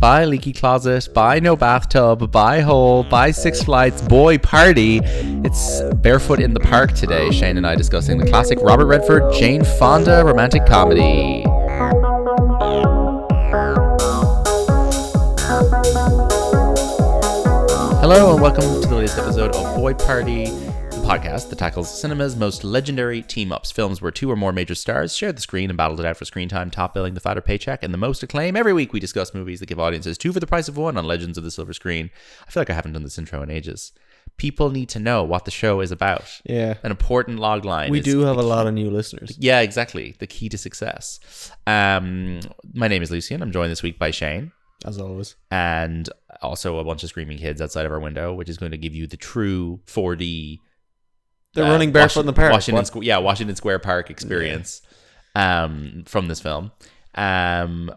buy leaky closet, buy no bathtub, buy hole, buy Six Flights, boy party. It's Barefoot in the Park today. Shane and I discussing the classic Robert Redford, Jane Fonda romantic comedy. Hello and welcome to the latest episode of Boy Party, the podcast that tackles cinema's most legendary team-ups, films where two or more major stars share the screen and battled it out for screen time, top billing, the fatter paycheck, and the most acclaim. Every week we discuss movies that give audiences two for the price of one on Legends of the Silver Screen. I feel like I haven't done this intro in ages. People need to know what the show is about. Yeah. An important log line. We do have a lot of new listeners. Yeah, exactly. The key to success. My name is Lucian. I'm joined this week by Shane. As always. And also a bunch of screaming kids outside of our window, which is going to give you the true 4D. They're running barefoot in the park. Washington Square Park experience from this film.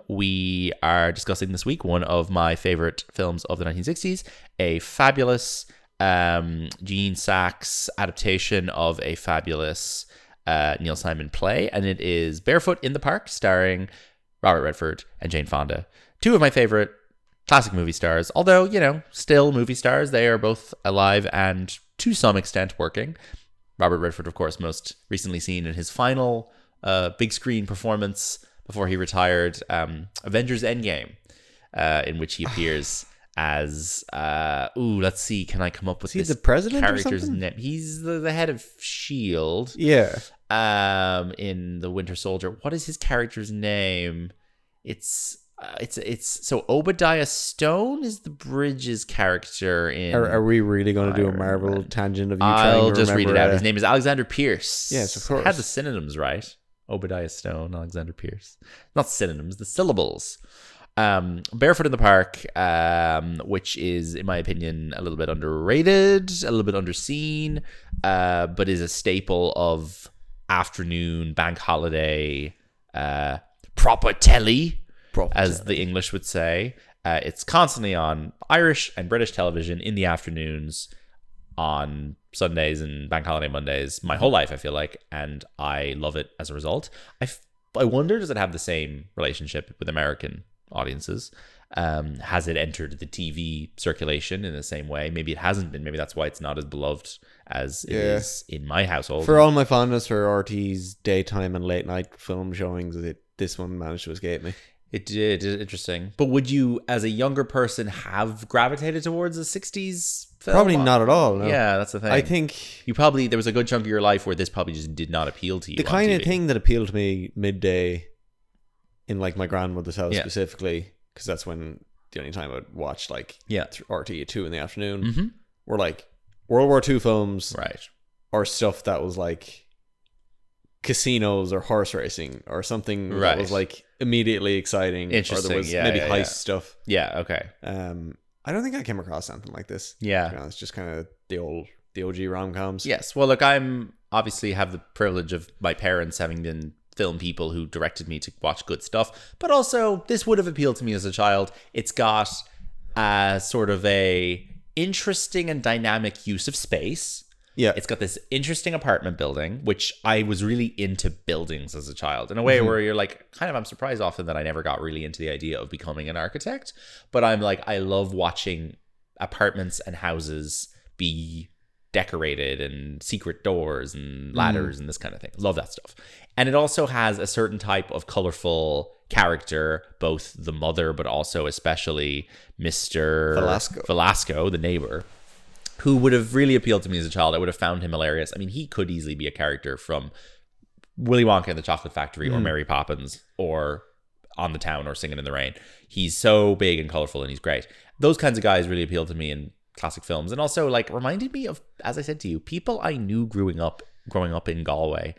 We are discussing this week one of my favorite films of the 1960s, a fabulous Gene Saks adaptation of a fabulous Neil Simon play, and it is Barefoot in the Park, starring Robert Redford and Jane Fonda. Two of my favorite classic movie stars, although, still movie stars. They are both alive and to some extent working. Robert Redford, of course, most recently seen in his final big screen performance before he retired, Avengers Endgame, in which he appears as, let's see, can I come up with this the president character's name? He's the head of S.H.I.E.L.D. Yeah. In The Winter Soldier. What is his character's name? It's so Obadiah Stone is the Bridges character in. Are we really going to do a Marvel tangent of you I'll trying to just remember? read it out. His name is Alexander Pierce. Yes, of course. I had the synonyms right. Obadiah Stone, Alexander Pierce. Not synonyms, the syllables. Barefoot in the Park, which is, in my opinion, a little bit underrated, a little bit underseen, but is a staple of afternoon bank holiday proper telly. As the English would say. It's constantly on Irish and British television in the afternoons on Sundays and bank holiday Mondays my whole life, I feel like, and I love it as a result. I wonder, does it have the same relationship with American audiences? Has it entered the TV circulation in the same way? Maybe it hasn't been. Maybe that's why it's not as beloved as it is in my household. For all my fondness for RT's daytime and late night film showings, this one managed to escape me. It did. Interesting. But would you, as a younger person, have gravitated towards a 60s film? Probably not at all, no. Yeah, that's the thing. I think there was a good chunk of your life where this probably just did not appeal to you. The kind of thing that appealed to me midday in like my grandmother's house specifically, because that's when the only time I'd watch RT at 2 in the afternoon, were like World War II films, right? Or stuff that was like casinos or horse racing or something that was like immediately exciting. Interesting. Or there was maybe heist stuff. Yeah, okay. I don't think I came across something like this. Yeah. It's just kind of the OG rom-coms. Yes. Well, look, I'm obviously have the privilege of my parents having been film people who directed me to watch good stuff, but also this would have appealed to me as a child. It's got sort of a interesting and dynamic use of space. Yeah. It's got this interesting apartment building, which I was really into buildings as a child in a way where you're like, I'm surprised often that I never got really into the idea of becoming an architect, but I'm like, I love watching apartments and houses be decorated and secret doors and ladders and this kind of thing. Love that stuff. And it also has a certain type of colorful character, both the mother, but also especially Mr. Velasco, the neighbor, who would have really appealed to me as a child. I would have found him hilarious. I mean, he could easily be a character from Willy Wonka and the Chocolate Factory or Mary Poppins or On the Town or Singing in the Rain. He's so big and colorful and he's great. Those kinds of guys really appealed to me in classic films, and also reminded me of, as I said to you, people I knew growing up in Galway,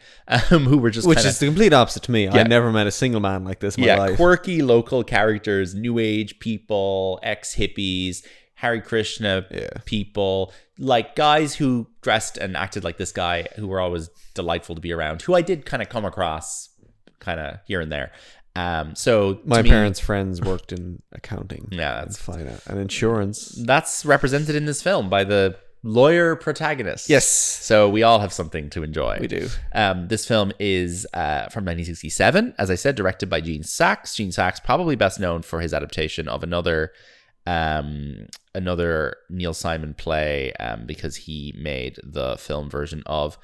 who were just is the complete opposite to me. I never met a single man like this in my life. Quirky local characters, new age people, ex-hippies, Hare Krishna people, like guys who dressed and acted like this guy, who were always delightful to be around, who I did kind of come across kind of here and there. So my parents' friends worked in accounting, that's finance and insurance. That's represented in this film by the lawyer protagonist. Yes. So we all have something to enjoy. We do. This film is from 1967, as I said, directed by Gene Saks. Gene Saks, probably best known for his adaptation of another Neil Simon play, because he made the film version of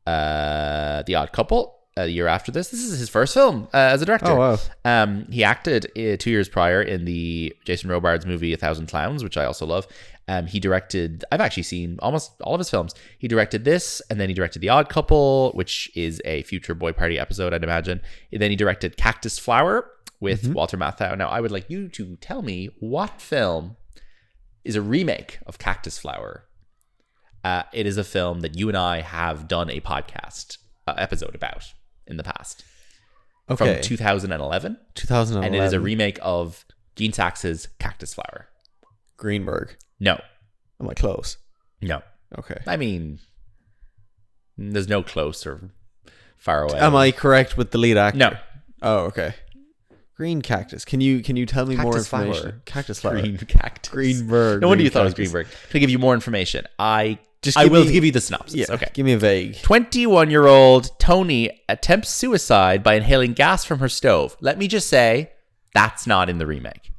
The Odd Couple a year after this. This is his first film as a director. Oh, wow. He acted 2 years prior in the Jason Robards movie A Thousand Clowns, which I also love. He directed, I've actually seen almost all of his films. He directed this, and then he directed The Odd Couple, which is a future Boy Party episode, I'd imagine. And then he directed Cactus Flower with Walter Matthau. Now, I would like you to tell me what film is a remake of Cactus Flower. It is a film that you and I have done a podcast episode about in the past. Okay. From 2011. 2011. And it is a remake of Gene Saks's Cactus Flower. Greenberg. No. Am I close? No. Okay. I mean, there's no close or far away. Am I correct with the lead actor? No. Oh, okay. Green Cactus. Can you tell me more information? Flower. Cactus Flower. Green Cactus. Greenberg. No wonder Green you thought it was Cactus. Greenberg. To give you more information, I Just will give you the synopsis. Yeah, Okay. give me a vague. 21-year-old Tony attempts suicide by inhaling gas from her stove. Let me just say, that's not in the remake.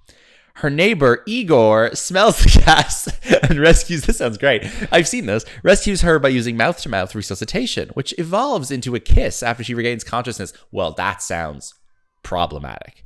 Her neighbor, Igor, smells the gas and rescues... This sounds great. I've seen this. Rescues her by using mouth-to-mouth resuscitation, which evolves into a kiss after she regains consciousness. Well, that sounds problematic.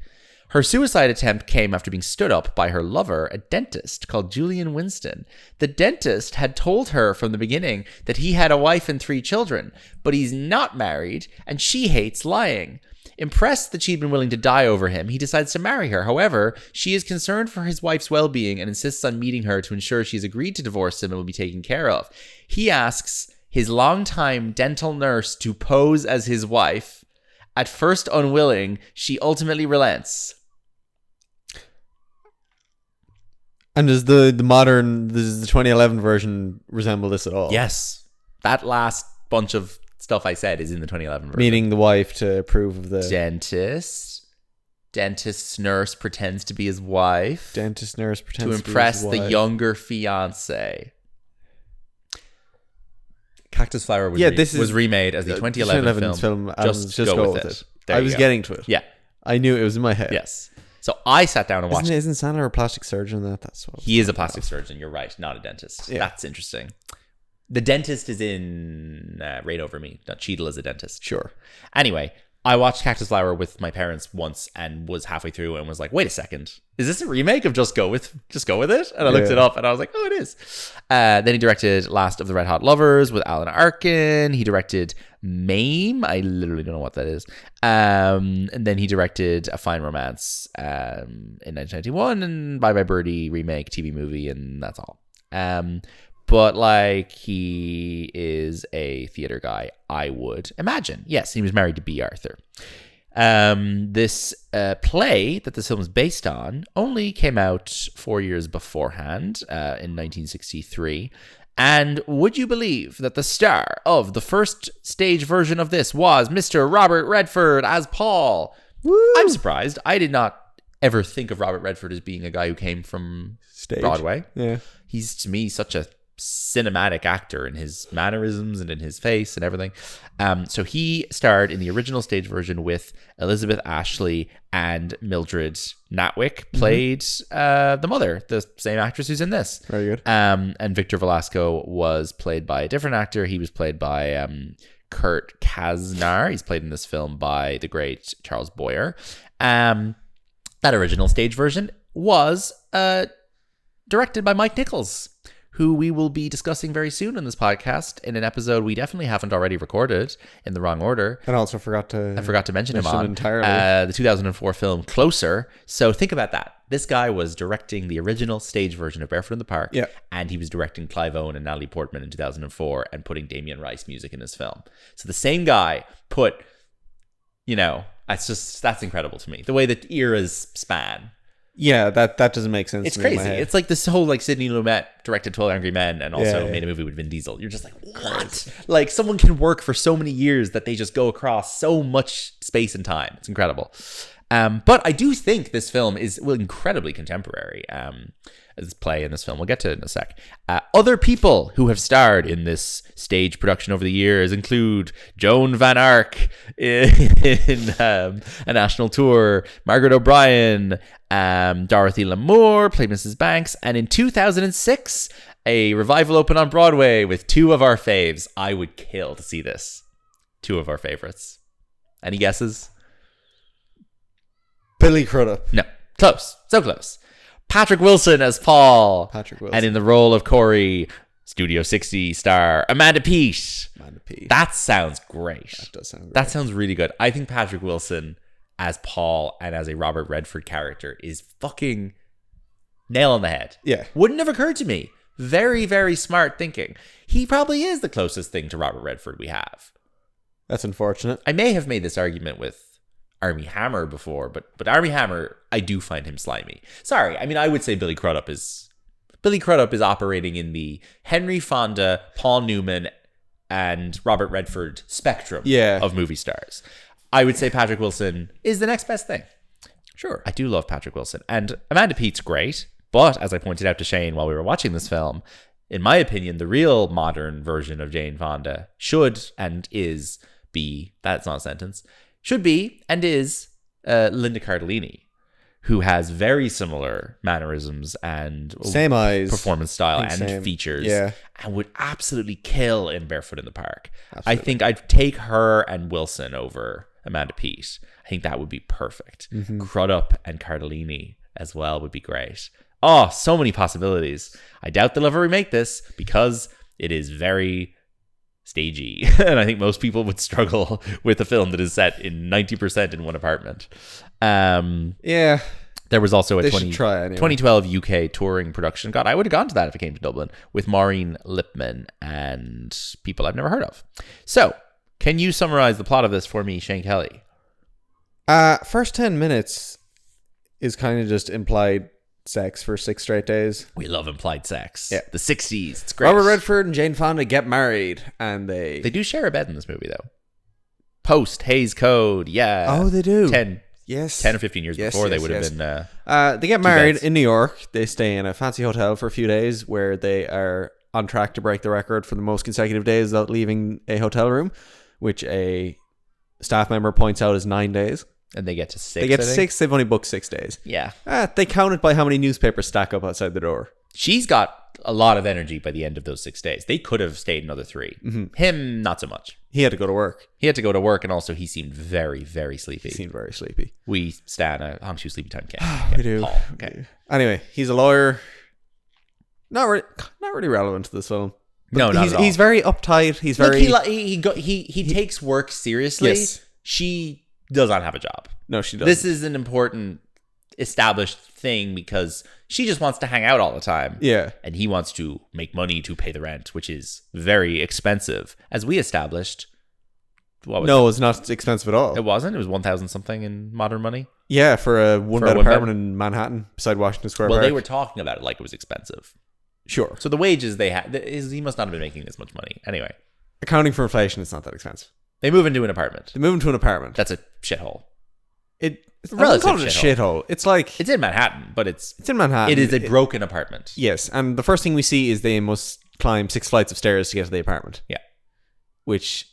Her suicide attempt came after being stood up by her lover, a dentist called Julian Winston. The dentist had told her from the beginning that he had a wife and 3 children, but he's not married, and she hates lying. Impressed that she'd been willing to die over him, he decides to marry her. However, she is concerned for his wife's well-being and insists on meeting her to ensure she's agreed to divorce him and will be taken care of. He asks his longtime dental nurse to pose as his wife. At first unwilling, she ultimately relents. And does the 2011 version resemble this at all? Yes. That last bunch of stuff I said is in the 2011 version. Meaning the wife to approve of the... Dentist's nurse pretends to be his wife. Dentist nurse pretends to impress the younger fiance. Cactus Flower was remade as the 2011 film. Just go with it. I was getting to it. Yeah. I knew it was in my head. Yes. So I sat down and watched. Isn't Sandler a plastic surgeon? That's what he is a plastic surgeon. You're right, not a dentist. Yeah. That's interesting. The dentist is in Right Over Me. Cheadle is a dentist. Sure. Anyway, I watched Cactus Flower with my parents once and was halfway through and was like, wait a second. Is this a remake of Just Go With It? And I looked it up and I was like, oh, it is. Then he directed Last of the Red Hot Lovers with Alan Arkin. He directed Mame. I literally don't know what that is. And then he directed A Fine Romance in 1991 and Bye Bye Birdie remake TV movie, and that's all. But like, he is a theater guy, I would imagine. Yes, he was married to B. Arthur. This play that this film is based on only came out 4 years beforehand, in 1963. And would you believe that the star of the first stage version of this was Mr. Robert Redford as Paul? Woo! I'm surprised. I did not ever think of Robert Redford as being a guy who came from stage. Broadway. Yeah. He's, to me, such a cinematic actor in his mannerisms and in his face and everything. So he starred in the original stage version with Elizabeth Ashley, and Mildred Natwick played the mother, the same actress who's in this. Very good. And Victor Velasco was played by a different actor. He was played by Kurt Kasner. He's played in this film by the great Charles Boyer. That original stage version was directed by Mike Nichols, who we will be discussing very soon in this podcast in an episode we definitely haven't already recorded in the wrong order. And also forgot to mention him on entirely. The 2004 film Closer. So think about that. This guy was directing the original stage version of Barefoot in the Park, and he was directing Clive Owen and Natalie Portman in 2004 and putting Damien Rice music in his film. So the same guy put, that's incredible to me. The way that eras span. Yeah, that doesn't make sense. It's crazy. It's like this whole Sidney Lumet directed 12 Angry Men and also made a movie with Vin Diesel. You're just like, what? Like, someone can work for so many years that they just go across so much space and time. It's incredible. But I do think this film is incredibly contemporary. This play in this film, we'll get to it in a sec. Other people who have starred in this stage production over the years include Joan Van Ark in A National Tour, Margaret O'Brien, Dorothy Lamour played Mrs. Banks, and in 2006, a revival opened on Broadway with two of our faves. I would kill to see this. Two of our favorites. Any guesses? Billy Crudup. No. Close. So close. Patrick Wilson as Paul. Patrick Wilson. And in the role of Corey, Studio 60 star Amanda Peet. That sounds great. That does sound great. That sounds really good. I think Patrick Wilson as Paul and as a Robert Redford character is fucking nail on the head. Yeah. Wouldn't have occurred to me. Very, very smart thinking. He probably is the closest thing to Robert Redford we have. That's unfortunate. I may have made this argument with Armie Hammer before, but Armie Hammer, I do find him slimy. Sorry, I mean, I would say Billy Crudup is operating in the Henry Fonda, Paul Newman, and Robert Redford spectrum of movie stars. I would say Patrick Wilson is the next best thing. Sure. I do love Patrick Wilson. And Amanda Peet's great, but as I pointed out to Shane while we were watching this film, in my opinion, the real modern version of Jane Fonda should and is be, that's not a sentence, should be and is Linda Cardellini, who has very similar mannerisms and same eyes, performance style, and same features, and would absolutely kill in Barefoot in the Park. Absolutely. I think I'd take her and Wilson over Amanda Peet. I think that would be perfect. Crudup and Cardellini as well would be great. Oh, so many possibilities. I doubt they'll ever remake this because it is very stagey, and I think most people would struggle with a film that is set in 90% in one apartment. There was also a 2012 UK touring production. God, I would have gone to that if it came to Dublin, with Maureen Lipman and people I've never heard of. So, can you summarize the plot of this for me, Shane Kelly? First 10 minutes is kind of just implied sex for 6 straight days. We love implied sex. Yeah. The 60s. It's great. Robert Redford and Jane Fonda get married, and they do share a bed in this movie, though. Post Hays Code. Yeah. Oh, they do. 10 or 15 years before they would have been. They get married in New York. They stay in a fancy hotel for a few days where they are on track to break the record for the most consecutive days without leaving a hotel room, which a staff member points out is 9 days. And they get to 6. They get to 6. They've only booked 6 days. Yeah. They count it by how many newspapers stack up outside the door. She's got a lot of energy by the end of those 6 days. They could have stayed another 3. Him, not so much. He had to go to work. And also he seemed very, very sleepy. We stand a Hong Chu sleepy time camp. We do. Paul. Okay. Anyway, he's a lawyer. Not really relevant to this film. No, not at all. He's very uptight. He's very. He takes work seriously. Yes. She does not have a job. No, she doesn't. This is an important established thing because she just wants to hang out all the time. Yeah. And he wants to make money to pay the rent, which is very expensive. As we established. It's not expensive at all. It wasn't? It was 1,000 something in modern money? Yeah, for a one-bed apartment in Manhattan beside Washington Square Park. Well, they were talking about it like it was expensive. Sure. So the wages they had, he must not have been making this much money. Anyway. Accounting for inflation, it's not that expensive. They move into an apartment. That's a shithole. It's a relative shithole. It's like... It's in Manhattan, but it's in Manhattan. It is a broken apartment. Yes, and the first thing we see is they must climb 6 flights of stairs to get to the apartment. Yeah. Which,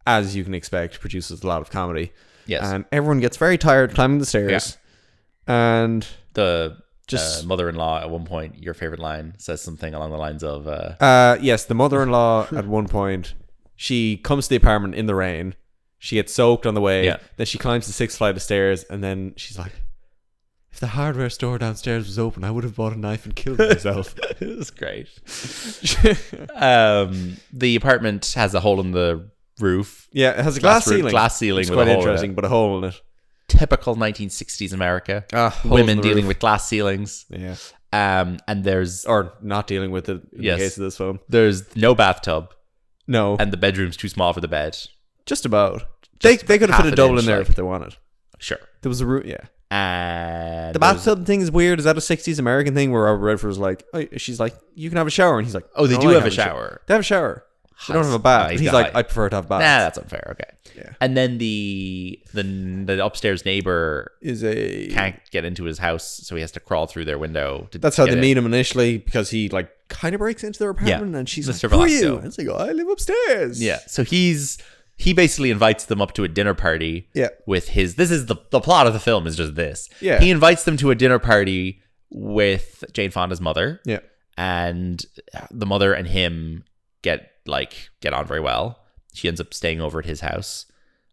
as you can expect, produces a lot of comedy. Yes. And everyone gets very tired climbing the stairs. Yeah. And... The mother-in-law, at one point, your favorite line, says something along the lines of... Yes, the mother-in-law, at one point, she comes to the apartment in the rain. She gets soaked on the way. Yeah. Then she climbs the 6th flight of stairs, and then she's like, if the hardware store downstairs was open, I would have bought a knife and killed myself. It was great. The apartment has a hole in the roof. Yeah, it has a glass ceiling. It's quite interesting, but a hole in it. Typical 1960s America. Women dealing with glass ceilings. Yeah. And there's... Or not dealing with it in the case of this film. There's no bathtub. No. And the bedroom's too small for the bed. Just about. They could have put a double in there if they wanted. Sure. There was a room, yeah. And the bathtub thing is weird. Is that a 60s American thing where Robert Redford was like, she's like, you can have a shower, and he's like, oh, they do have a shower. They have a shower. They don't have a bath. He's like, I prefer to have baths. Nah, that's unfair. Okay. Yeah. And then the upstairs neighbor can't get into his house, so he has to crawl through their window. That's how they meet him initially, because he like kind of breaks into their apartment, and she's like, "Who are you?" And it's like, "I live upstairs." Yeah. So he basically invites them up to a dinner party. Yeah. With his, this is the plot of the film is just this. Yeah. He invites them to a dinner party with Jane Fonda's mother. Yeah. And the mother and him get on very well. She ends up staying over at his house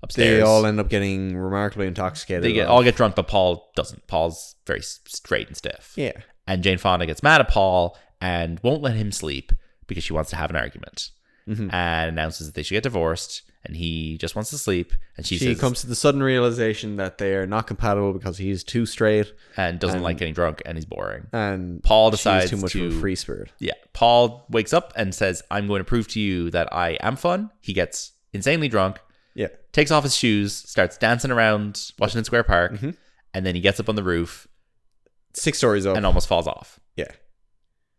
upstairs. They all end up getting remarkably intoxicated. They all get drunk, but Paul doesn't. Paul's very straight and stiff. Yeah. And Jane Fonda gets mad at Paul and won't let him sleep because she wants to have an argument. And announces that they should get divorced, and he just wants to sleep. And she comes to the sudden realization that they are not compatible because he's too straight and doesn't like getting drunk, and he's boring. And Paul decides too much of a free spirit. Yeah, Paul wakes up and says, "I'm going to prove to you that I am fun." He gets insanely drunk. Yeah, takes off his shoes, starts dancing around Washington Square Park, and then he gets up on the roof, 6 stories up, and almost falls off. Yeah,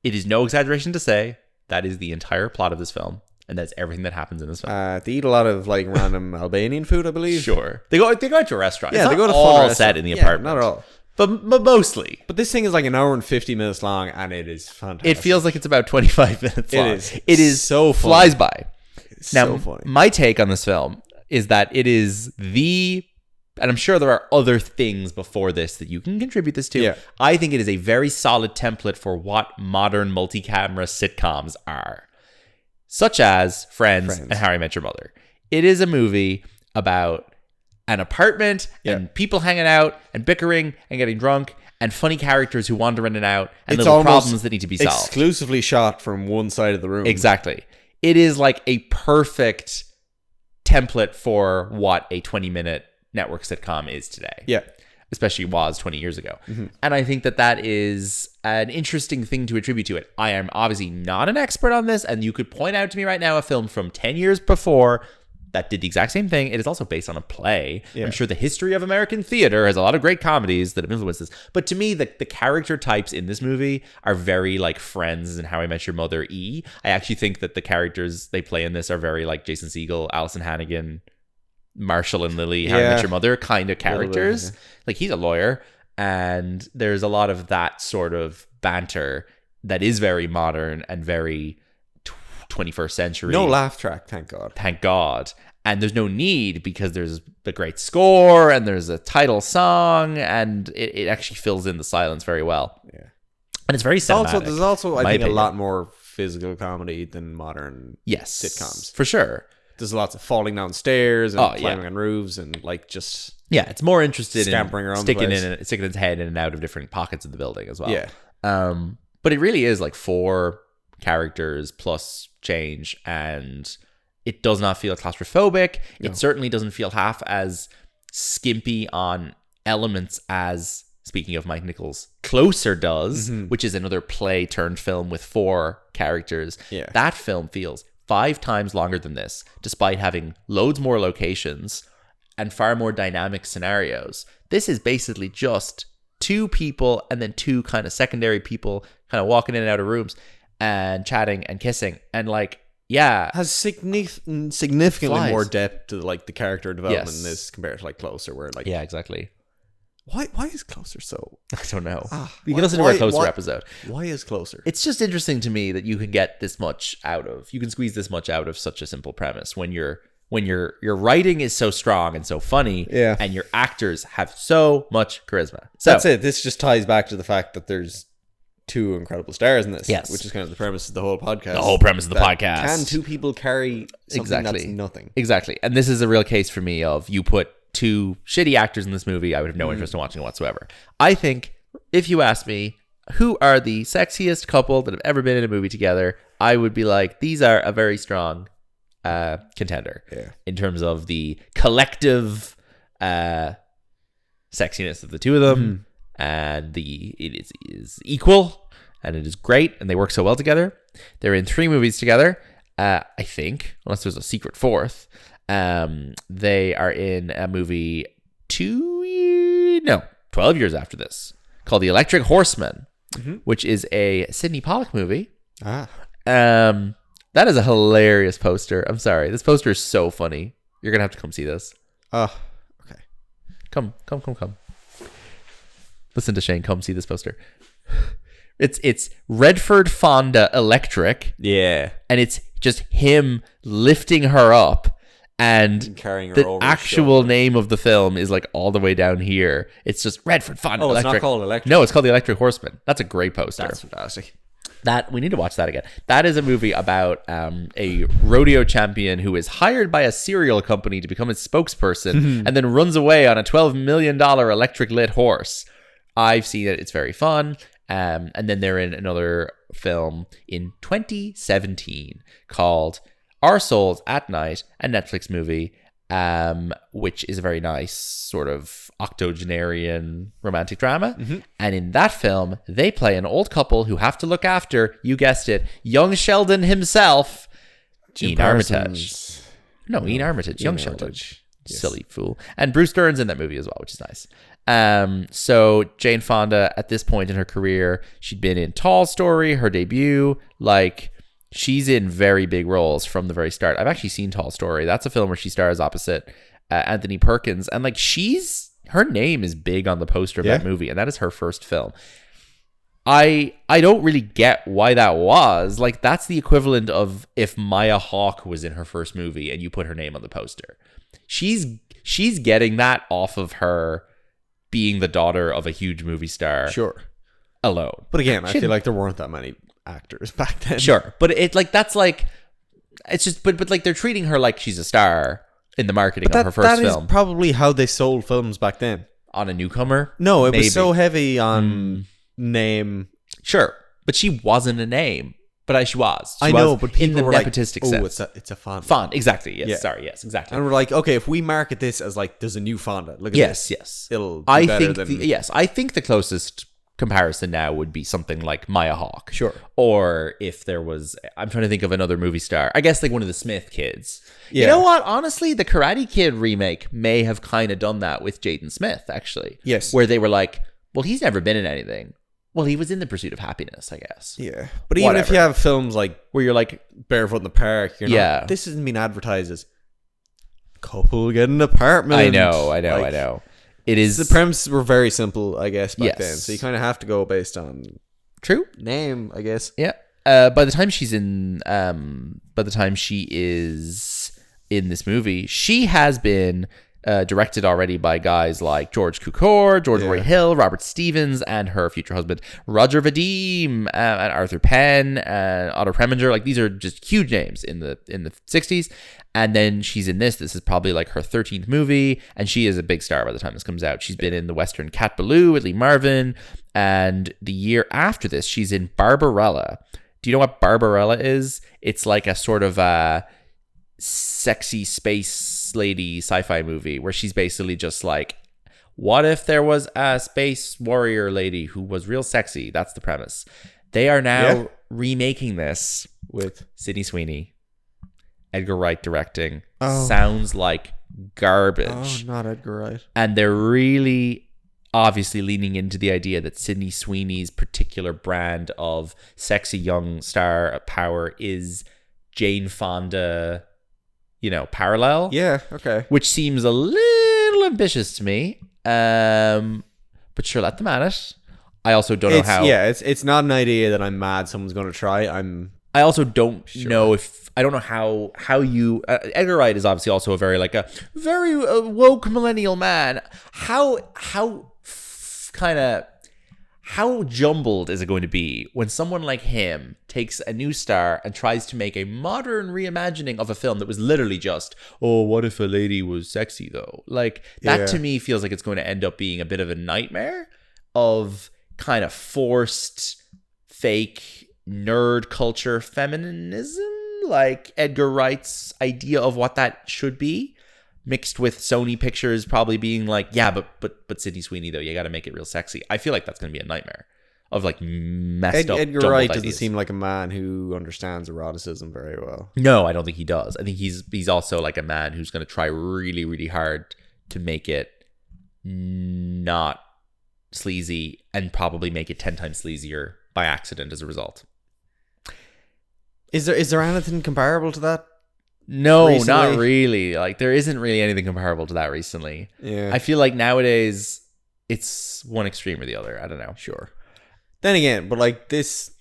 it is no exaggeration to say that is the entire plot of this film. And that's everything that happens in this film. They eat a lot of like random Albanian food, I believe. Sure, they go to a restaurant. Yeah, it's they go to all set in the apartment. Not at all, but mostly. But this thing is like an hour and 50 minutes long, and it is fantastic. It feels like it's about 25 minutes long. It is so funny. Flies by. It's now, so funny. My take on this film is that it is and I'm sure there are other things before this that you can contribute this to. Yeah. I think it is a very solid template for what modern multi-camera sitcoms are. Such as Friends and How I Met Your Mother. It is a movie about an apartment and people hanging out and bickering and getting drunk and funny characters who wander in and out and little problems that need to be solved. Exclusively shot from one side of the room. Exactly. It is like a perfect template for what a 20-minute network sitcom is today. Yeah. Especially was 20 years ago. And I think that is an interesting thing to attribute to it. I am obviously not an expert on this, and you could point out to me right now a film from 10 years before that did the exact same thing. It is also based on a play. Yeah. I'm sure the history of American theater has a lot of great comedies that have influenced this. But to me, the character types in this movie are very like Friends and How I Met Your Mother I actually think that the characters they play in this are very like Jason Segel, Allison Hannigan, Marshall and Lily, How I Met Your Mother kind of characters. Like he's a lawyer, and there's a lot of that sort of banter that is very modern and very 21st century. No laugh track, thank God. Thank God. And there's no need because there's a great score and there's a title song, and it actually fills in the silence very well. Yeah. And it's very cinematic. There's also I think a lot more physical comedy than modern sitcoms. For sure. There's lots of falling downstairs and climbing on roofs and like just it's more interested scampering in around sticking its head in and out of different pockets of the building as well. Yeah. But it really is like 4 characters plus change, and it does not feel claustrophobic. No. It certainly doesn't feel half as skimpy on elements as, speaking of Mike Nichols, Closer does, which is another play turned film with 4 characters. Yeah. That film feels 5 times longer than this, despite having loads more locations and far more dynamic scenarios. This is basically just 2 people and then 2 kind of secondary people kind of walking in and out of rooms and chatting and kissing. And like, has significantly more depth to like the character development in this compared to like Closer, where like exactly. Why is Closer so? I don't know. You can listen to our Closer episode. Why is Closer? It's just interesting to me that you can get this much you can squeeze this much out of such a simple premise when your writing is so strong and so funny, and your actors have so much charisma. So that's it. This just ties back to the fact that there's 2 incredible stars in this, which is kind of the premise of the whole podcast. The whole premise of the podcast. Can 2 people carry something that's nothing? Exactly. And this is a real case for me of you put 2 shitty actors in this movie, I would have no interest in watching it whatsoever. I think if you ask me who are the sexiest couple that have ever been in a movie together, I would be like, these are a very strong contender in terms of the collective sexiness of the 2 of them, and it is equal, and it is great, and they work so well together. They're in 3 movies together, I think, unless there's a secret 4th. They are in a movie 12 years after this, called The Electric Horseman, which is a Sidney Pollack movie. That That is a hilarious poster. I'm sorry. This poster is so funny. You're going to have to come see this. Okay. Come. Listen to Shane. Come see this poster. It's Redford Fonda Electric. Yeah. And it's just him lifting her up. And carrying her the over actual name of the film is like all the way down here. It's just Redford Fonda Electric. It's not called Electric? No, it's called The Electric Horseman. That's a great poster. That's fantastic. That we need to watch that again. That is a movie about a rodeo champion who is hired by a cereal company to become its spokesperson and then runs away on a $12 million electric lit horse. I've seen it. It's very fun. And then they're in another film in 2017 called Our Souls at Night, a Netflix movie, which is a very nice sort of octogenarian romantic drama. And in that film, they play an old couple who have to look after, you guessed it, young Sheldon himself, Ian Armitage. No, Ian Armitage, young Sheldon. Yes. Silly fool. And Bruce Dern's in that movie as well, which is nice. So Jane Fonda, at this point in her career, she'd been in Tall Story, her debut, like... She's in very big roles from the very start. I've actually seen Tall Story. That's a film where she stars opposite Anthony Perkins. And like her name is big on the poster of that movie. And that is her first film. I don't really get why that was. Like that's the equivalent of if Maya Hawke was in her first movie and you put her name on the poster. She's getting that off of her being the daughter of a huge movie star. Sure. Alone. But again, I feel like there weren't that many actors back then. Sure, but it's just but like they're treating her like she's a star in the marketing of her first film. That is probably how they sold films back then. On a newcomer? No, it was so heavy on name. Sure, but she wasn't a name. But she was. I know, but people in the were nepotistic sense. It's a Fonda. Fonda, exactly. Yes, sorry, yes, exactly. And we're like, okay, if we market this as like, there's a new Fonda. Look at this. Yes. It'll be better than... I think the closest comparison now would be something like Maya Hawke. Sure. Or if there was, I'm trying to think of another movie star. I guess like one of the Smith kids. Yeah. You know what? Honestly, the Karate Kid remake may have kind of done that with Jaden Smith, actually. Yes. Where they were like, well, he's never been in anything. Well, he was in The Pursuit of Happiness, I guess. Yeah. But even if you have films like where you're like Barefoot in the Park, you're not, this isn't being advertised as couple get an apartment. I know. It is. The premises were very simple, I guess, back then. So you kind of have to go based on name, I guess. Yeah. By the time she is in this movie, she has been directed already by guys like George Cukor, George Roy Hill, Robert Stevens, and her future husband Roger Vadim, and Arthur Penn, and Otto Preminger. Like these are just huge names in the 60s. And then she's in this. This is probably like her 13th movie, and she is a big star by the time this comes out. She's been in the Western Cat Ballou with Lee Marvin, and the year after this, she's in Barbarella. Do you know what Barbarella is? It's like a sort of a sexy space lady sci-fi movie where she's basically just like, what if there was a space warrior lady who was real sexy? That's the premise. They are now remaking this with Sydney Sweeney, Edgar Wright directing. Sounds like garbage. Not Edgar Wright. And they're really obviously leaning into the idea that Sydney Sweeney's particular brand of sexy young star power is Jane Fonda, parallel. Yeah, okay. Which seems a little ambitious to me. But sure, let them at it. I also don't know how. Yeah, it's not an idea that I'm mad someone's going to try. I also don't know I don't know how you Edgar Wright is obviously also a very woke millennial man. How jumbled is it going to be when someone like him takes a new star and tries to make a modern reimagining of a film that was literally just, what if a lady was sexy though? Like that to me feels like it's going to end up being a bit of a nightmare of kind of forced fake nerd culture feminism, like Edgar Wright's idea of what that should be, mixed with Sony Pictures probably being like, but Sydney Sweeney though, you got to make it real sexy. I feel like that's going to be a nightmare of like messed up. Edgar Wright doesn't seem like a man who understands eroticism very well. No, I don't think he does. I think he's also like a man who's going to try really, really hard to make it not sleazy and probably make it 10 times sleazier by accident as a result. Is there anything comparable to that? No, recently? Not really. Like, there isn't really anything comparable to that recently. Yeah. I feel like nowadays it's one extreme or the other. I don't know. Sure. Then again, but like this...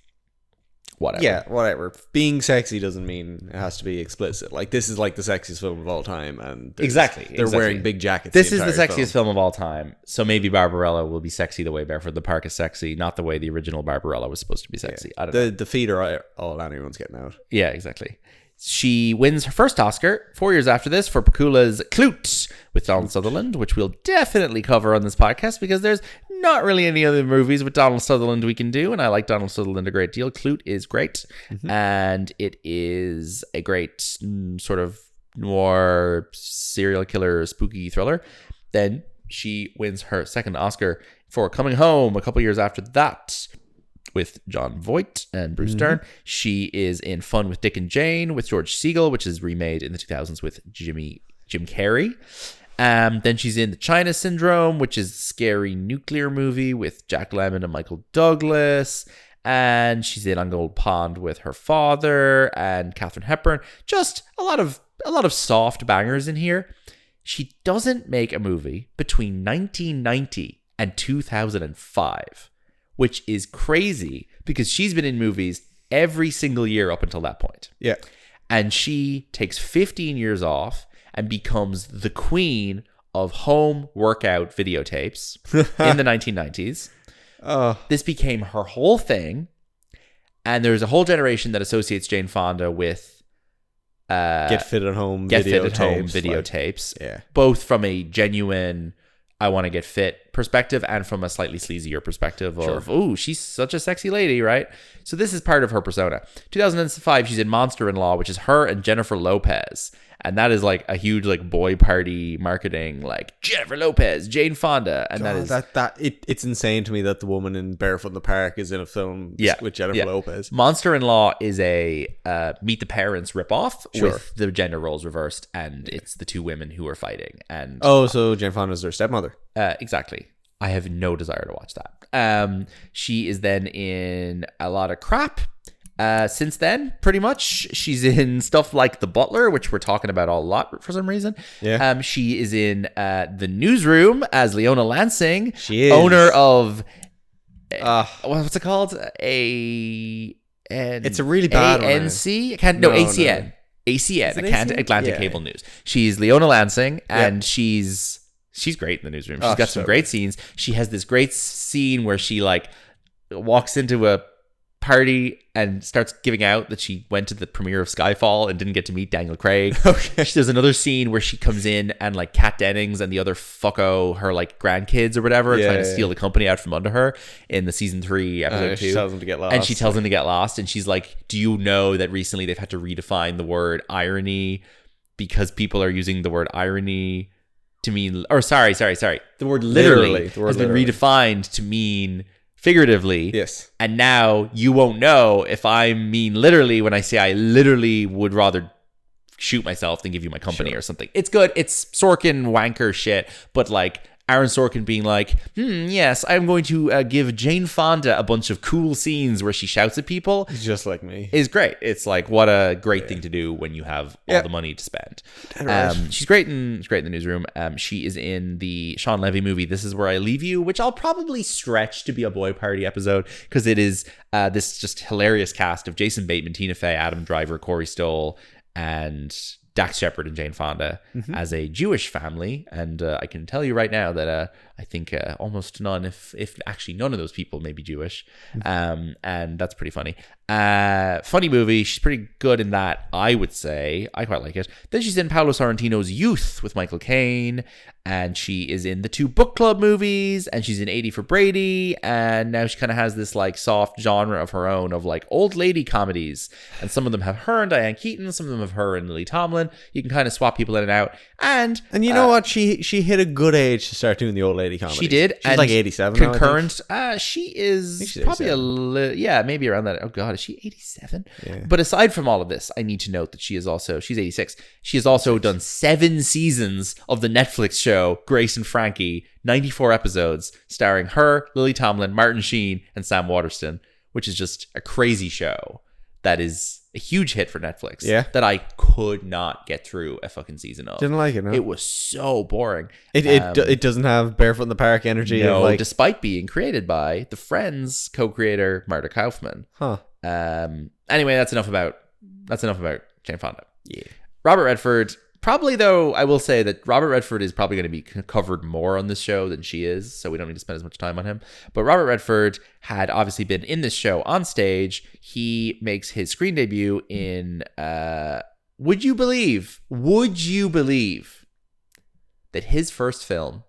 Whatever. Yeah, whatever. Being sexy doesn't mean it has to be explicit. Like, this is like the sexiest film of all time, and they're wearing big jackets. This is the sexiest film of all time. So maybe Barbarella will be sexy the way Barefoot the Park is sexy, not the way the original Barbarella was supposed to be sexy. Yeah. I don't know. The feet are all anyone's getting out. Yeah, exactly. She wins her first Oscar 4 years after this for Pakula's Clute with Donald Sutherland, which we'll definitely cover on this podcast because there's not really any other movies with Donald Sutherland we can do, and I like Donald Sutherland a great deal. Clute is great, and it is a great sort of noir serial killer spooky thriller. Then she wins her second Oscar for Coming Home a couple years after that, with Jon Voight and Bruce Dern. She is in Fun with Dick and Jane with George Segal, which is remade in the 2000s with Jim Carrey. Then she's in The China Syndrome, which is a scary nuclear movie with Jack Lemmon and Michael Douglas. And she's in On Gold Pond with her father and Katharine Hepburn. Just a lot of soft bangers in here. She doesn't make a movie between 1990 and 2005. Which is crazy because she's been in movies every single year up until that point. Yeah. And she takes 15 years off and becomes the queen of home workout videotapes in the 1990s. This became her whole thing. And there's a whole generation that associates Jane Fonda with Get Fit at Home videotapes. Yeah. Both from a genuine... I want to get fit perspective and from a slightly sleazier perspective of, ooh, she's such a sexy lady, right? So this is part of her persona. 2005, she's in Monster-in-Law, which is her and Jennifer Lopez. And that is like a huge like boy party marketing, like Jennifer Lopez, Jane Fonda. And it's insane to me that the woman in Barefoot in the Park is in a film with Jennifer Lopez. Monster-in-Law is a Meet the Parents ripoff with the gender roles reversed, and it's the two women who are fighting. And so Jane Fonda is their stepmother. Exactly. I have no desire to watch that. She is then in a lot of crap. Since then, pretty much, she's in stuff like The Butler, which we're talking about a lot for some reason. Yeah. She is in The Newsroom as Leona Lansing. She is. Owner of... what's it called? It's a really bad ANC? ACN. ACN, Atlantic Cable News. She's Leona Lansing, and she's great in The Newsroom. She's got some great scenes. She has this great scene where she like walks into a party and starts giving out that she went to the premiere of Skyfall and didn't get to meet Daniel Craig. There's another scene where she comes in and like Kat Dennings and the other fucko, her like grandkids or whatever, trying to steal the company out from under her in the season 3 episode 2. She tells them to get lost. And she tells them to get lost. And she's like, do you know that recently they've had to redefine the word irony because people are using the word irony to mean, or sorry. The word literally has been redefined to mean figuratively. Yes. And now you won't know if I mean literally when I say I literally would rather shoot myself than give you my company or something. It's good. It's Sorkin wanker shit, but like Aaron Sorkin being like, yes, I'm going to give Jane Fonda a bunch of cool scenes where she shouts at people. Just like me. Is great. It's like, what a great thing to do when you have all the money to spend. She's great in The Newsroom. She is in the Sean Levy movie, This Is Where I Leave You, which I'll probably stretch to be a boy party episode because it is this just hilarious cast of Jason Bateman, Tina Fey, Adam Driver, Corey Stoll, and Dax Shepard and Jane Fonda as a Jewish family. And I can tell you right now that I think almost none, if actually none of those people may be Jewish. And that's pretty funny. Funny movie. She's pretty good in that, I would say. I quite like it. Then she's in Paolo Sorrentino's Youth with Michael Caine. And she is in the 2 book club movies. And she's in 80 for Brady. And now she kind of has this like soft genre of her own of like old lady comedies. And some of them have her and Diane Keaton. Some of them have her and Lily Tomlin. You can kind of swap people in and out. And you know what? She hit a good age to start doing the old lady comedy. She did. She's like 87 concurrent. now, She is probably maybe around that. Oh God, is she 87? Yeah. But aside from all of this, I need to note that she's 86. She has also done 7 seasons of the Netflix show Grace and Frankie, 94 episodes, starring her, Lily Tomlin, Martin Sheen, and Sam Waterston, which is just a crazy show that is a huge hit for Netflix. Yeah. That I could not get through a fucking season of. Didn't like it, no? It was so boring. It doesn't have Barefoot in the Park energy. No, like, despite being created by the Friends co-creator Marta Kaufman. Huh. Anyway, that's enough about Jane Fonda. Yeah. Robert Redford. Probably, though, I will say that Robert Redford is probably going to be covered more on this show than she is, so we don't need to spend as much time on him. But Robert Redford had obviously been in this show on stage. He makes his screen debut in, would you believe that his first film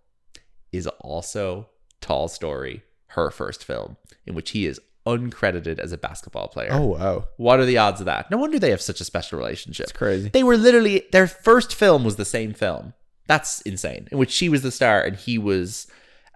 is also Tall Story, her first film, in which he is uncredited as a basketball player. Oh, wow. What are the odds of that? No wonder they have such a special relationship. It's crazy. They were literally, their first film was the same film. That's insane. In which she was the star and he was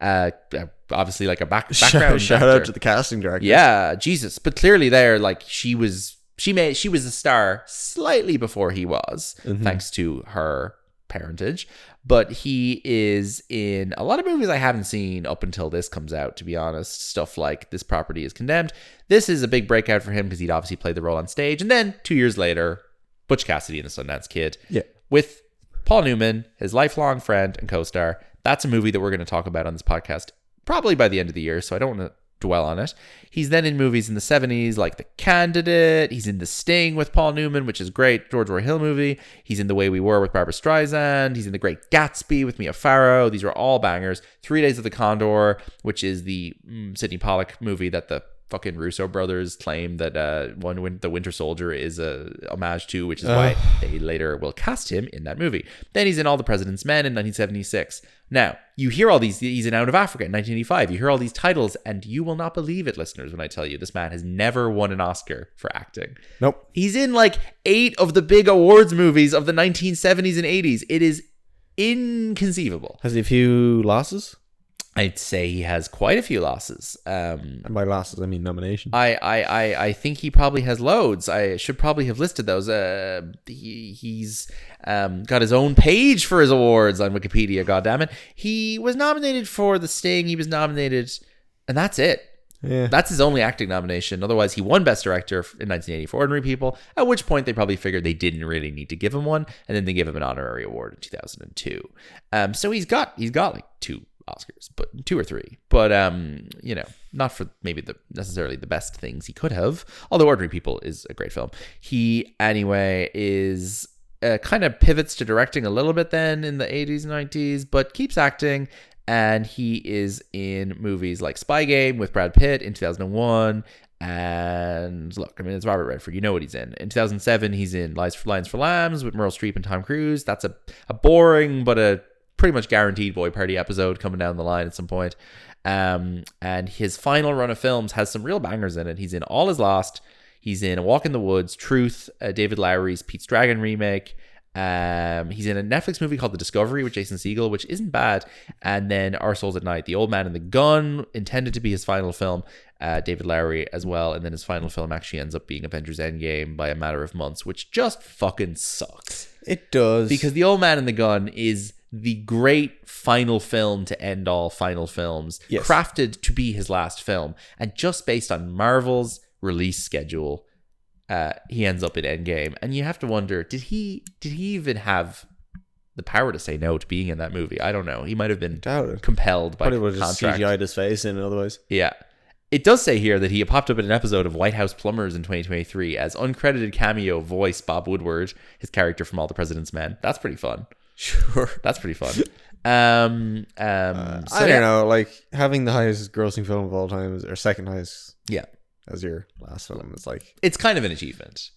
obviously like a background shout actor. out to the casting director. Yeah, Jesus. But clearly there, like she was a star slightly before he was, thanks to her parentage. But he is in a lot of movies I haven't seen up until this comes out, to be honest. Stuff like This Property is Condemned. This is a big breakout for him because he'd obviously played the role on stage. And then 2 years later, Butch Cassidy and the Sundance Kid. Yeah. With Paul Newman, his lifelong friend and co-star. That's a movie that we're going to talk about on this podcast probably by the end of the year, so I don't want to dwell on it. He's then in movies in the 70s like The Candidate. He's in The Sting with Paul Newman, which is great. George Roy Hill movie. He's in The Way We Were with Barbra Streisand. He's in The Great Gatsby with Mia Farrow. These are all bangers. 3 Days of the Condor, which is the Sidney Pollack movie that the fucking Russo brothers claim that The Winter Soldier is a homage to, which is why they later will cast him in that movie. Then he's in All the President's Men in 1976. Now, you hear all these, he's in Out of Africa in 1985. You hear all these titles, and you will not believe it, listeners, when I tell you this man has never won an Oscar for acting. Nope. He's in like 8 of the big awards movies of the 1970s and 80s. It is inconceivable. Has he a few losses? I'd say he has quite a few losses. And by losses, I mean nominations. I think he probably has loads. I should probably have listed those. He's got his own page for his awards on Wikipedia, goddammit. He was nominated for The Sting. He was nominated, and that's it. Yeah. That's his only acting nomination. Otherwise, he won Best Director in 1980 for Ordinary People, at which point they probably figured they didn't really need to give him one, and then they gave him an honorary award in 2002. So he's got like 2 Oscars, but 2 or 3, but not for maybe necessarily the best things he could have, although Ordinary People is a great film. He anyway is kind of pivots to directing a little bit then in the 80s and 90s, but keeps acting, and he is in movies like Spy Game with Brad Pitt in 2001. And look, I mean, it's Robert Redford. You know what he's in. In 2007, he's in Lions for Lambs with Meryl Streep and Tom Cruise. That's a boring but a pretty much guaranteed boy party episode coming down the line at some point. And his final run of films has some real bangers in it. He's in All Is Lost. He's in A Walk in the Woods, Truth, David Lowery's Pete's Dragon remake. He's in a Netflix movie called The Discovery with Jason Segel, which isn't bad. And then Our Souls at Night, The Old Man and the Gun, intended to be his final film. David Lowery as well. And then his final film actually ends up being Avengers Endgame by a matter of months, which just fucking sucks. It does. Because The Old Man and the Gun is the great final film to end all final films, yes, crafted to be his last film. And just based on Marvel's release schedule, he ends up in Endgame. And you have to wonder, did he even have the power to say no to being in that movie? I don't know. He might have been compelled by contract. Probably would have just CGI'd his face in otherwise. Yeah. It does say here that he popped up in an episode of White House Plumbers in 2023 as uncredited cameo voice Bob Woodward, his character from All the President's Men. That's pretty fun. Sure. That's pretty fun. I don't know, like having the highest grossing film of all time or second highest as your last film, it's kind of an achievement.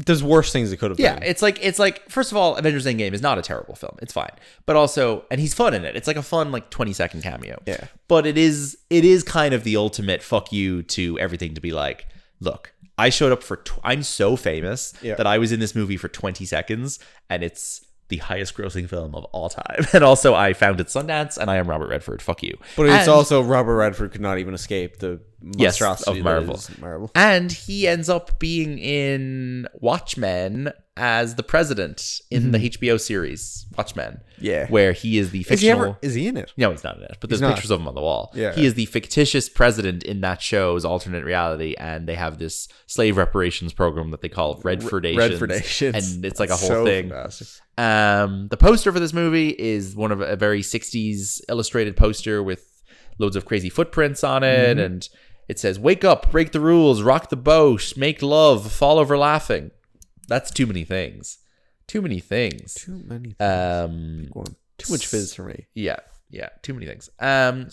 There's worse things it could have been. Yeah, it's like first of all, Avengers Endgame is not a terrible film. It's fine. But also, and he's fun in it. It's like a fun 20-second cameo. Yeah. But it is kind of the ultimate fuck you to everything, to be like, look, I showed up for I'm so famous that I was in this movie for 20 seconds and it's the highest grossing film of all time. And also I founded Sundance and I am Robert Redford. Fuck you. But it's also Robert Redford could not even escape the monstrosity of Marvel. that is Marvel. And he ends up being in Watchmen as the president in the HBO series Watchmen. Yeah. Where he is the fictional... Is he in it? No, he's not in it. But there's pictures of him on the wall. Yeah. He is the fictitious president in that show's alternate reality. And they have this slave reparations program that they call Redfordations. And it's like a whole thing. Fantastic. The poster for this movie is one of a very 60s illustrated poster with loads of crazy footprints on it. And it says, "Wake up, break the rules, rock the boat, make love, fall over laughing." That's too many things. Too many things. Too many things. Too much fizz for me. Yeah, too many things. Anything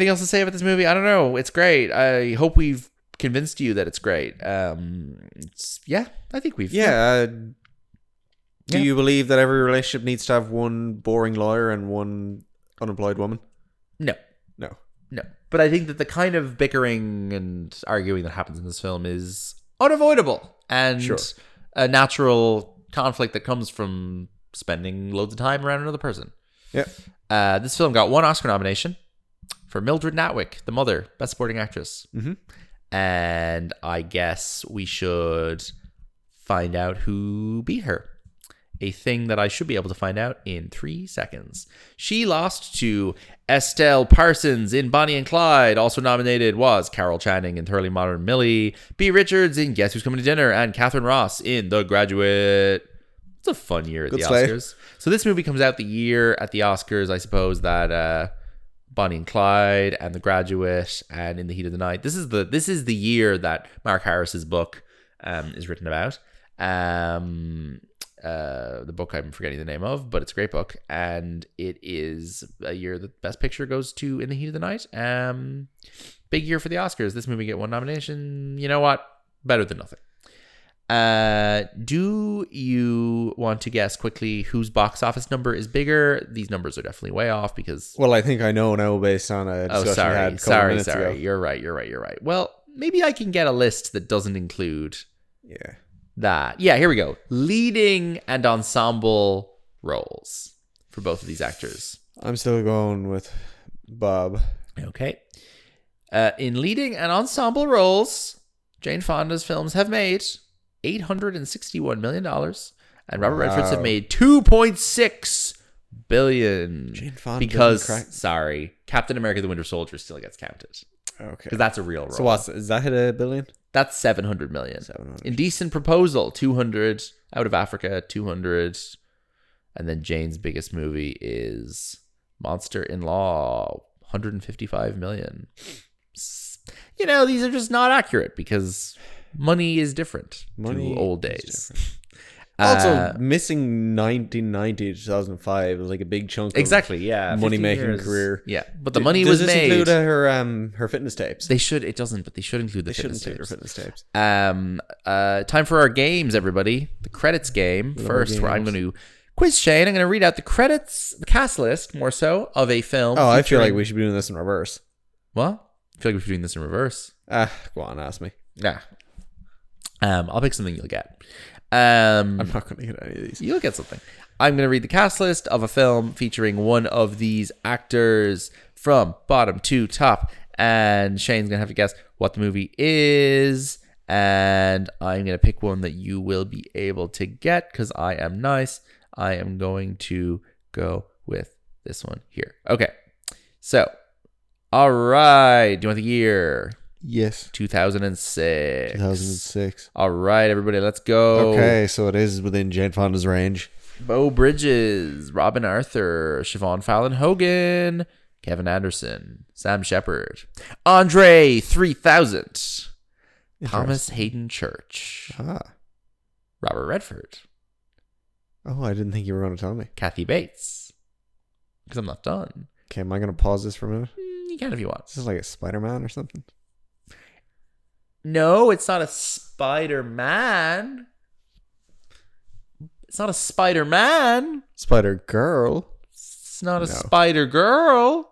else to say about this movie? I don't know. It's great. I hope we've convinced you that it's great. I think we've. Yeah. Do you believe that every relationship needs to have one boring lawyer and one unemployed woman? No. No. But I think that the kind of bickering and arguing that happens in this film is unavoidable and a natural conflict that comes from spending loads of time around another person. Yeah. This film got 1 Oscar nomination for Mildred Natwick, the mother, Best Supporting Actress. And I guess we should find out who beat her. A thing that I should be able to find out in 3 seconds. She lost to Estelle Parsons in Bonnie and Clyde. Also nominated was Carol Channing in Thoroughly Modern Millie, B. Richards in Guess Who's Coming to Dinner, and Catherine Ross in The Graduate. It's a fun year at the Oscars. So this movie comes out the year at the Oscars, I suppose, that Bonnie and Clyde and The Graduate and In the Heat of the Night. This is the year that Mark Harris's book is written about. The book I'm forgetting the name of, but it's a great book, and it is a year that Best Picture goes to In the Heat of the Night. Big year for the Oscars. This movie get 1 nomination. You know what? Better than nothing. Do you want to guess quickly whose box office number is bigger? These numbers are definitely way off because... Well, I think I know now based on a discussion we had a couple minutes ago. You're right. Well, maybe I can get a list that doesn't include... Yeah. That. Yeah, here we go. Leading and ensemble roles for both of these actors. I'm still going with Bob. Okay. In leading and ensemble roles, Jane Fonda's films have made $861 million, and Robert Redford's have made $2.6 billion. Jane Fonda because, Captain America: The Winter Soldier still gets counted. Okay. Because that's a real role. So is that hit $1 billion? That's 700 million. 700. Indecent Proposal, 200. Out of Africa, 200. And then Jane's biggest movie is Monster in Law, 155 million. You know, these are just not accurate because money is different to old days. Also, missing 1990 to 2005 was like a big chunk of money-making career. Yeah, but the money was made. Does this include her fitness tapes? They should. It doesn't, but they should include the fitness tapes. Her fitness tapes. Time for our games, everybody. The credits game. First, where I'm going to quiz Shane. I'm going to read out the credits, the cast list, more so, of a film. Oh, I feel like we should be doing this in reverse. What? I feel like we should be doing this in reverse. Go on, ask me. Yeah. I'll pick something you'll get. I'm not going to get any of these. You'll get something. I'm going to read the cast list of a film featuring one of these actors from bottom to top. And Shane's going to have to guess what the movie is. And I'm going to pick one that you will be able to get because I am nice. I am going to go with this one here. Okay. So, all right. Do you want the year? Yes. 2006. 2006. All right, everybody, let's go. Okay, so it is within Jane Fonda's range. Beau Bridges, Robin Arthur, Siobhan Fallon Hogan, Kevin Anderson, Sam Shepard, Andre 3000, Thomas Hayden Church, Robert Redford. Oh, I didn't think you were going to tell me. Kathy Bates. Because I'm not done. Okay, am I going to pause this for a minute? You can if you want. This is like a Spider-Man or something? No, it's not a Spider-Man. It's not a Spider-Man. Spider-Girl. It's not a Spider-Girl.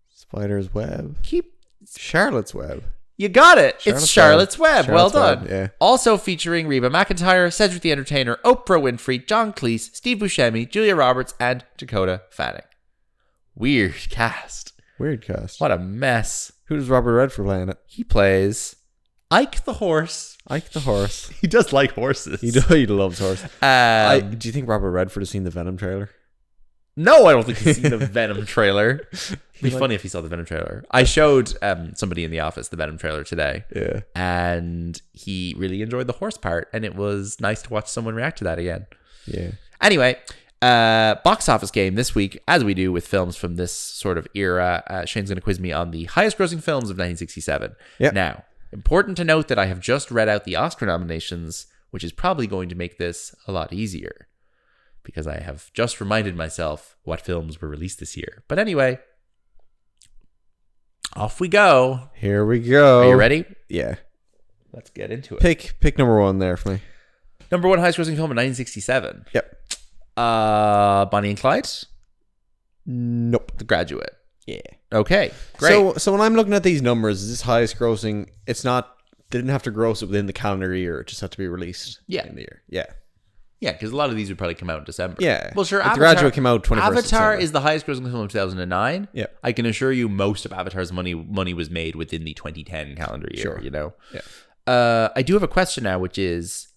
Spider's Web. Keep Charlotte's Web. You got it. It's Charlotte's Web. Well done. Web, yeah. Also featuring Reba McEntire, Cedric the Entertainer, Oprah Winfrey, John Cleese, Steve Buscemi, Julia Roberts, and Dakota Fanning. Weird cast. Weird cast. What a mess. Who does Robert Redford play in it? He plays Ike the horse. Ike the horse. He does like horses. He loves horses. Do you think Robert Redford has seen the Venom trailer? No, I don't think he's seen the Venom trailer. It'd be funny if he saw the Venom trailer. I showed somebody in the office the Venom trailer today. Yeah. And he really enjoyed the horse part. And it was nice to watch someone react to that again. Yeah. Anyway, box office game this week, as we do with films from this sort of era. Shane's going to quiz me on the highest grossing films of 1967. Yep. Now, important to note that I have just read out the Oscar nominations, which is probably going to make this a lot easier, because I have just reminded myself what films were released this year. But anyway, off we go. Here we go. Are you ready? Yeah. Let's get into it. Pick number one there for me. Number one highest grossing film in 1967. Yep. Bonnie and Clyde? Nope. The Graduate. Yeah. Okay. Great. So when I'm looking at these numbers, is this highest grossing? It's not. They didn't have to gross it within the calendar year. It just had to be released. In the year. Yeah. Yeah, because a lot of these would probably come out in December. Yeah. Well, sure. The Graduate came out 21st Avatar December. is the highest grossing film of 2009. Yeah. I can assure you most of Avatar's money was made within the 2010 calendar year, Sure. you know? Yeah. I do have a question now, which is,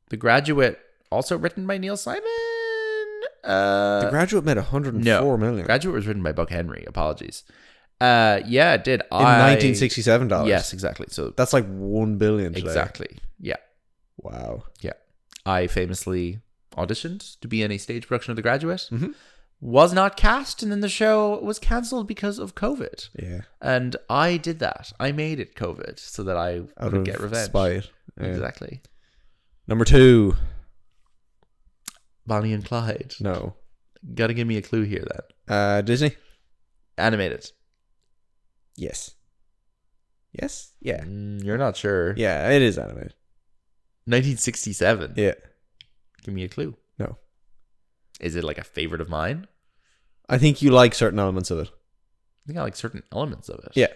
The Graduate also written by Neil Simon? The Graduate made 104 million. Graduate was written by Buck Henry. Apologies. Yeah, it did. In 1967 dollars. Yes, exactly. So that's like 1 billion today. Exactly. Yeah. Wow. Yeah. I famously auditioned to be in a stage production of The Graduate. Mm-hmm. Was not cast, and then the show was cancelled because of COVID. Yeah. And I did that. I made it COVID so that I would get revenge. Spite. Yeah. Exactly. Number two. Bonnie and Clyde. No. Gotta give me a clue here then. Disney? Animated. Yes. Yes? Yeah. You're not sure. Yeah, it is animated. 1967. Yeah. Give me a clue. No. Is it like a favorite of mine? I think you like certain elements of it. I think I like certain elements of it. Yeah.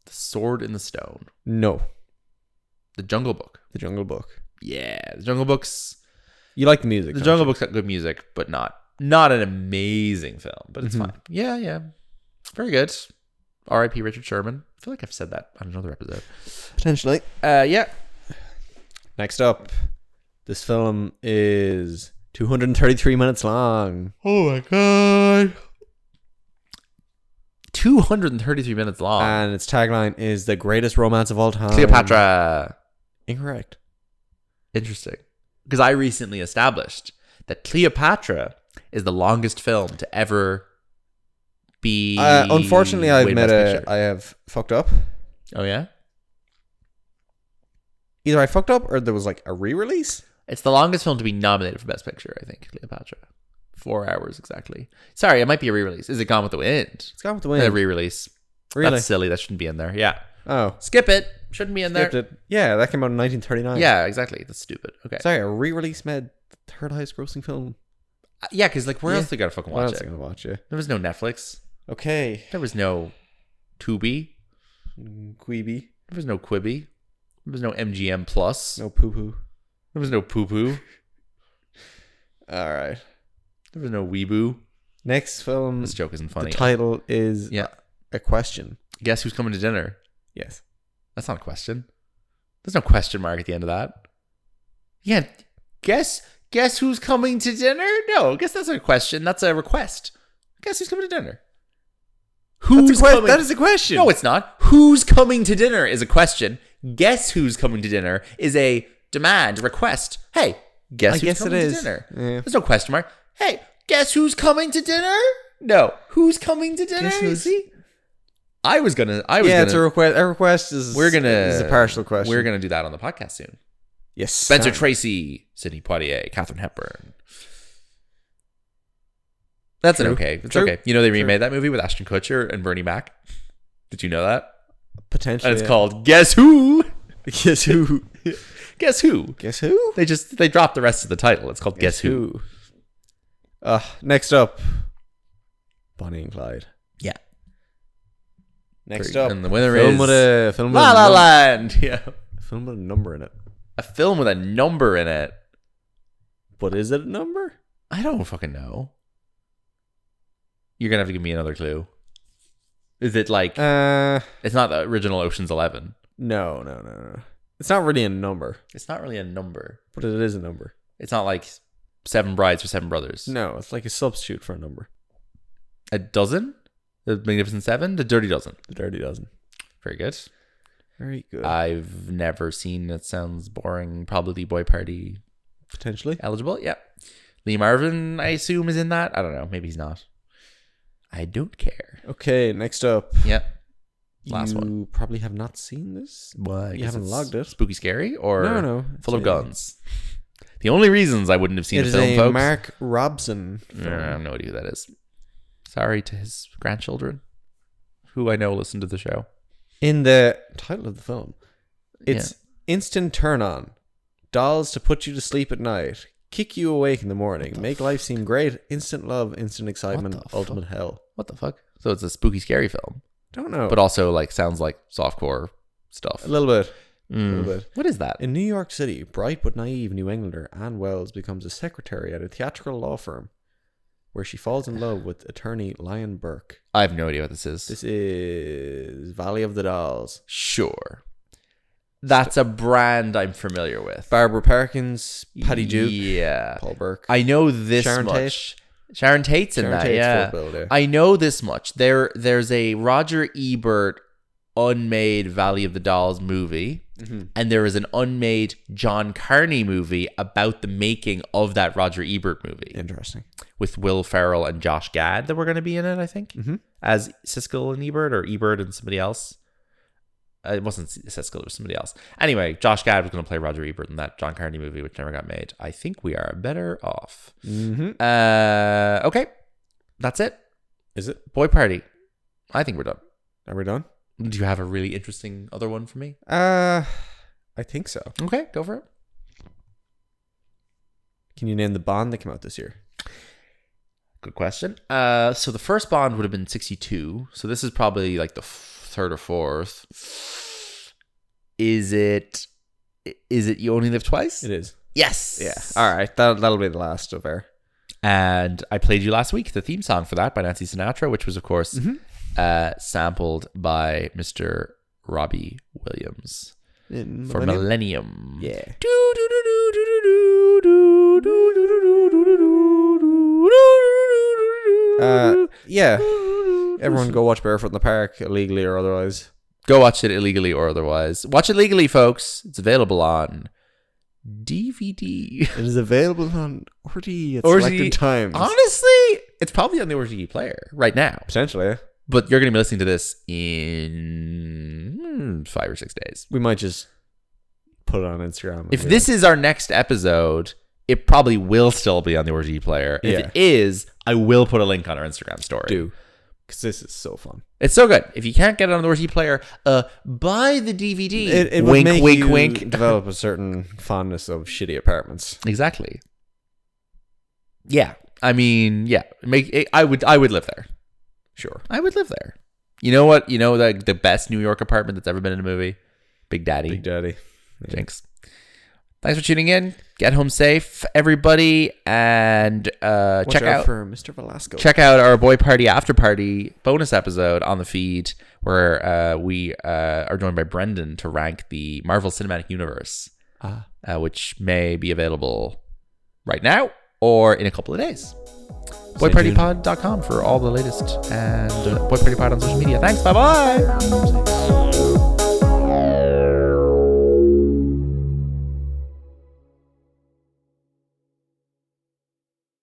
The Sword in the Stone. No. The Jungle Book. The Jungle Book. Yeah. The Jungle Book's... You like the music. The Jungle Book's got good music, but not an amazing film, but it's fine. Yeah. Very good. R.I.P. Richard Sherman. I feel like I've said that on another episode. Potentially. Yeah. Next up, this film is 233 minutes long. Oh my god. 233 minutes long. And its tagline is the greatest romance of all time. Cleopatra. Incorrect. Interesting. Because I recently established that Cleopatra is the longest film to ever be. Unfortunately, I have fucked up. Oh yeah. Either I fucked up or there was like a re-release. It's the longest film to be nominated for Best Picture, I think. Cleopatra. 4 hours exactly. Sorry, it might be a re-release. Is it Gone with the Wind? It's Gone with the Wind. A re-release. Really? That's silly. That shouldn't be in there. Yeah. Oh. Skip it. Shouldn't be in there. Skipped it. Yeah, that came out in 1939. Yeah, exactly. That's stupid. Okay. Sorry, a re-release made the third highest grossing film. Yeah, because like where else they gotta fucking watch it? Where else they gonna watch it? There was no Netflix. Okay. There was no Tubi. Quibi. There was no Quibi. There was no MGM Plus. No poo-poo. There was no poo-poo. All right. There was no Weeboo. Next film. This joke isn't funny. The title is a question. Guess who's coming to dinner? Yes. That's not a question. There's no question mark at the end of that. Yeah. Guess who's coming to dinner? No, guess that's not a question. That's a request. Guess who's coming to dinner? That is a question. No, it's not. Who's coming to dinner is a question. Guess who's coming to dinner is a demand, request. Hey, guess who's coming to dinner? Yeah. There's no question mark. Hey, guess who's coming to dinner? No. Who's coming to dinner? See? It's a request. A request is a partial question. We're gonna do that on the podcast soon. Yes. Spencer Tracy, Sidney Poitier, Katharine Hepburn. That's True. okay. It's True. okay. You know they remade that movie with Ashton Kutcher and Bernie Mac. Did you know that? Potentially. And it's called Guess Who? Guess Who? Guess Who? Guess Who? They dropped the rest of the title. It's called Guess Who? Next up, Bonnie and Clyde. Yeah. Next up, and the winner is film La La Land. Yeah. A film with a number in it. A film with a number in it. But is it a number? I don't fucking know. You're gonna have to give me another clue. Is it like it's not the original Ocean's 11? No. It's not really a number. It's not really a number, but it is a number. It's not like 7 Brides for 7 Brothers. No, it's like a substitute for a number. A dozen? The Magnificent Seven? The Dirty Dozen? The Dirty Dozen. Very good. Very good. I've never seen it. Sounds boring. Probably Boy Party. Potentially. Eligible? Yeah. Lee Marvin, I assume, is in that. I don't know. Maybe he's not. I don't care. Okay, next up. Yeah. Last one. You probably have not seen this. Why? You haven't logged it. Spooky Scary? Or no. Full of Guns? The only reasons I wouldn't have seen the film, folks. It is a Mark Robson film. I have no idea who that is. Sorry to his grandchildren, who I know listen to the show. In the title of the film, it's instant turn on. Dolls to put you to sleep at night. Kick you awake in the morning. Make life seem great. Instant love, instant excitement, ultimate hell. What the fuck? So it's a spooky, scary film. Don't know. But also like sounds like softcore stuff. A little bit. A little bit. What is that? In New York City, bright but naive New Englander Ann Wells becomes a secretary at a theatrical law firm where she falls in love with attorney Lion Burke. I have no idea what this is. This is Valley of the Dolls. Sure. That's a brand I'm familiar with. Barbara Perkins, Patty Duke, yeah, Paul Burke. I know this Sharon much. Sharon Tate's in that, Tate's yeah. full build, yeah. I know this much. There's a Roger Ebert unmade Valley of the Dolls movie, and there is an unmade John Carney movie about the making of that Roger Ebert movie. Interesting. With Will Ferrell and Josh Gad that were going to be in it, I think, as Siskel and Ebert, or Ebert and somebody else. It wasn't Siskel, it was somebody else. Anyway, Josh Gad was going to play Roger Ebert in that John Carney movie, which never got made. I think we are better off. Okay. That's it. Is it? Boy Party. I think we're done. Are we done? Do you have a really interesting other one for me? I think so. Okay, go for it. Can you name the Bond that came out this year? Good question. So the first Bond would have been 62. So this is probably like the third or fourth. Is it You Only Live Twice? It is. Yes. Yeah. All right. That'll be the last of her. And I played you last week the theme song for that by Nancy Sinatra, which was of course sampled by Mr. Robbie Williams for Millennium. Yeah. Yeah. Everyone go watch Barefoot in the Park, illegally or otherwise. Go watch it illegally or otherwise. Watch it legally, folks. It's available on DVD. It is available on RTE at selected times. Honestly, it's probably on the RTE player right now. Potentially, yeah. But you're going to be listening to this in 5 or 6 days. We might just put it on Instagram. If this is our next episode, it probably will still be on the RTE player. If it is, I will put a link on our Instagram story. Do. Because this is so fun. It's so good. If you can't get it on the RTE player, buy the DVD. It wink, would make wink, you wink. develop a certain fondness of shitty apartments. Exactly. Yeah. I mean, yeah. I would live there. Sure. I would live there. You know what? You know the best New York apartment that's ever been in a movie? Big Daddy. Big Daddy. Yeah. Jinx. Thanks for tuning in. Get home safe, everybody, and check out for Mr. Velasco. Check out our Boy Party After Party bonus episode on the feed, where we are joined by Brendan to rank the Marvel Cinematic Universe, which may be available right now or in a couple of days. BoyPartyPod.com for all the latest, and Boy Party Pod on social media. Thanks. Bye bye.